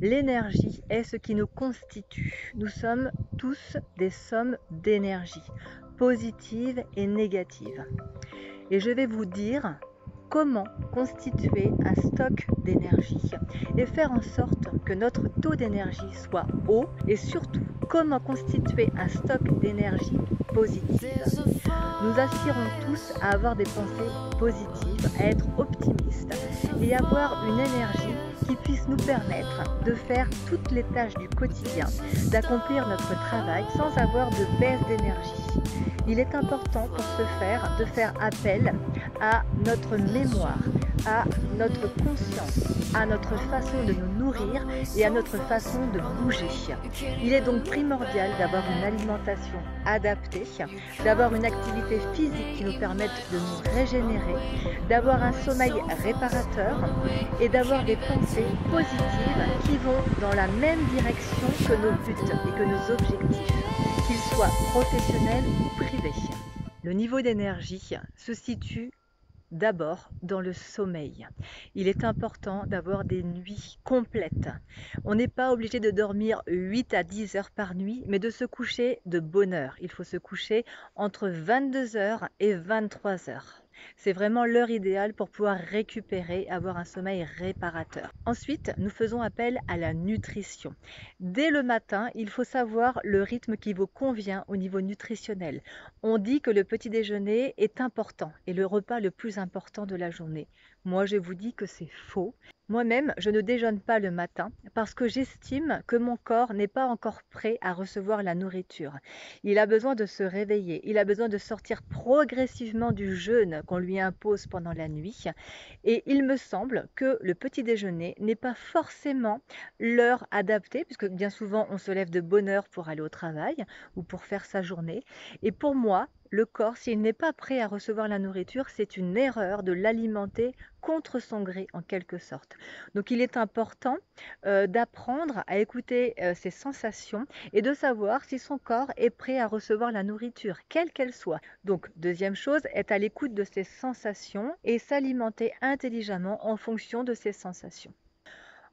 L'énergie est ce qui nous constitue. Nous sommes tous des sommes d'énergie, positives et négatives. Et je vais vous dire comment constituer un stock d'énergie et faire en sorte que notre taux d'énergie soit haut et surtout comment constituer un stock d'énergie positive. Nous aspirons tous à avoir des pensées positives, à être optimistes et avoir une énergie qui puisse nous permettre de faire toutes les tâches du quotidien, d'accomplir notre travail sans avoir de baisse d'énergie. Il est important pour ce faire de faire appel à notre mémoire, à notre conscience, à notre façon de nous nourrir et à notre façon de bouger. Il est donc primordial d'avoir une alimentation adaptée, d'avoir une activité physique qui nous permette de nous régénérer, d'avoir un sommeil réparateur et d'avoir des pensées positives qui vont dans la même direction que nos buts et que nos objectifs, qu'ils soient professionnels ou privés. Le niveau d'énergie se situe d'abord dans le sommeil. Il est important d'avoir des nuits complètes. On n'est pas obligé de dormir 8 à 10 heures par nuit, mais de se coucher de bonne heure. Il faut se coucher entre 22 heures et 23 heures. C'est vraiment l'heure idéale pour pouvoir récupérer, avoir un sommeil réparateur. Ensuite, nous faisons appel à la nutrition. Dès le matin, il faut savoir le rythme qui vous convient au niveau nutritionnel. On dit que le petit déjeuner est important et le repas le plus important de la journée. Moi, je vous dis que c'est faux. Moi-même, je ne déjeune pas le matin parce que j'estime que mon corps n'est pas encore prêt à recevoir la nourriture. Il a besoin de se réveiller, il a besoin de sortir progressivement du jeûne qu'on lui impose pendant la nuit. Et il me semble que le petit déjeuner n'est pas forcément l'heure adaptée, puisque bien souvent on se lève de bonne heure pour aller au travail ou pour faire sa journée. Et pour moi, le corps, s'il n'est pas prêt à recevoir la nourriture, c'est une erreur de l'alimenter contre son gré en quelque sorte. Donc il est important d'apprendre à écouter ses sensations et de savoir si son corps est prêt à recevoir la nourriture, quelle qu'elle soit. Donc deuxième chose, être à l'écoute de ses sensations et s'alimenter intelligemment en fonction de ses sensations.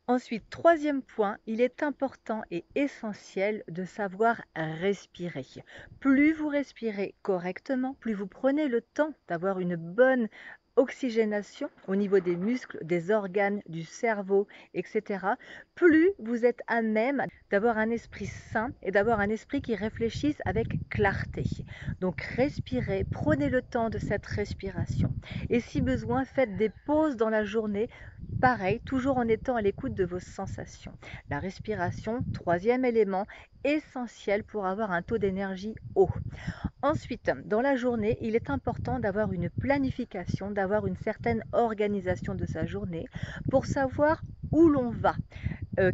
Ensuite, troisième point, il est important et essentiel de savoir respirer. Plus vous respirez correctement, plus vous prenez le temps d'avoir une bonne oxygénation au niveau des muscles, des organes, du cerveau, etc., plus vous êtes à même d'avoir un esprit sain et d'avoir un esprit qui réfléchisse avec clarté. Donc respirez, prenez le temps de cette respiration. Et si besoin, faites des pauses dans la journée. Pareil, toujours en étant à l'écoute de vos sensations. La respiration, troisième élément essentiel pour avoir un taux d'énergie haut. Ensuite, dans la journée, il est important d'avoir une planification, d'avoir une certaine organisation de sa journée pour savoir où l'on va.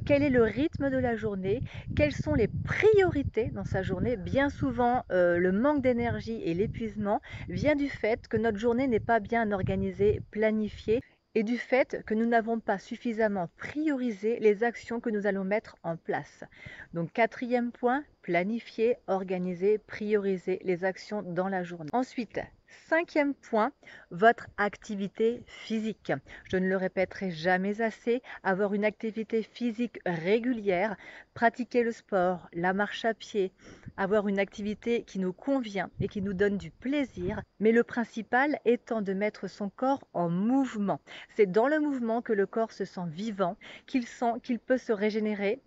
Quel est le rythme de la journée, quelles sont les priorités dans sa journée. Bien souvent, le manque d'énergie et l'épuisement vient du fait que notre journée n'est pas bien organisée, planifiée et du fait que nous n'avons pas suffisamment priorisé les actions que nous allons mettre en place. Donc quatrième point, planifier, organiser, prioriser les actions dans la journée. Ensuite, cinquième point, votre activité physique. Je ne le répéterai jamais assez, avoir une activité physique régulière, pratiquer le sport, la marche à pied, avoir une activité qui nous convient et qui nous donne du plaisir, mais le principal étant de mettre son corps en mouvement. C'est dans le mouvement que le corps se sent vivant, qu'il sent qu'il peut se régénérer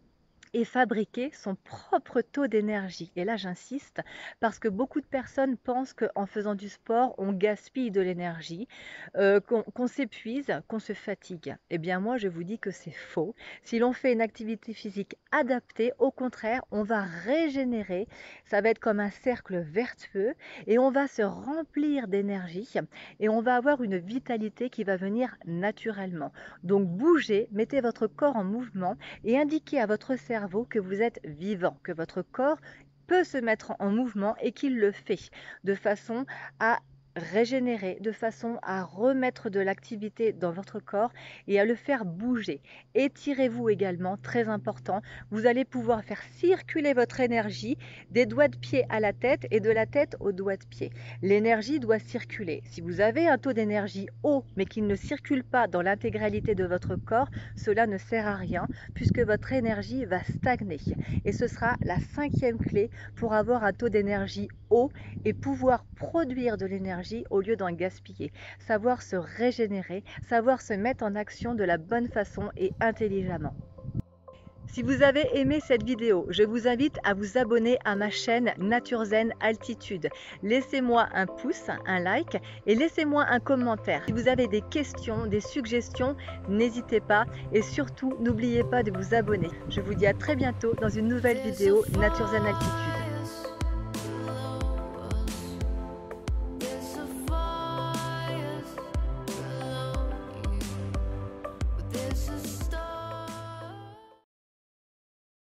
et fabriquer son propre taux d'énergie. Et là, j'insiste parce que beaucoup de personnes pensent qu'en faisant du sport, on gaspille de l'énergie, qu'on s'épuise, qu'on se fatigue. Eh bien, moi, je vous dis que c'est faux. Si l'on fait une activité physique adaptée, au contraire, on va régénérer. Ça va être comme un cercle vertueux et on va se remplir d'énergie et on va avoir une vitalité qui va venir naturellement. Donc, bougez, mettez votre corps en mouvement et indiquez à votre cerveau que vous êtes vivant, que votre corps peut se mettre en mouvement et qu'il le fait de façon à régénérer de façon à remettre de l'activité dans votre corps et à le faire bouger. Étirez-vous également, très important. Vous allez pouvoir faire circuler votre énergie des doigts de pied à la tête et de la tête aux doigts de pied. L'énergie doit circuler. Si vous avez un taux d'énergie haut mais qu'il ne circule pas dans l'intégralité de votre corps, cela ne sert à rien puisque votre énergie va stagner. Et ce sera la 5e clé pour avoir un taux d'énergie haut et pouvoir produire de l'énergie au lieu d'en gaspiller. Savoir se régénérer, savoir se mettre en action de la bonne façon et intelligemment. Si vous avez aimé cette vidéo, je vous invite à vous abonner à ma chaîne Nature Zen Altitude. Laissez-moi un pouce, un like et laissez-moi un commentaire. Si vous avez des questions, des suggestions, n'hésitez pas et surtout n'oubliez pas de vous abonner. Je vous dis à très bientôt dans une nouvelle vidéo Nature Zen Altitude.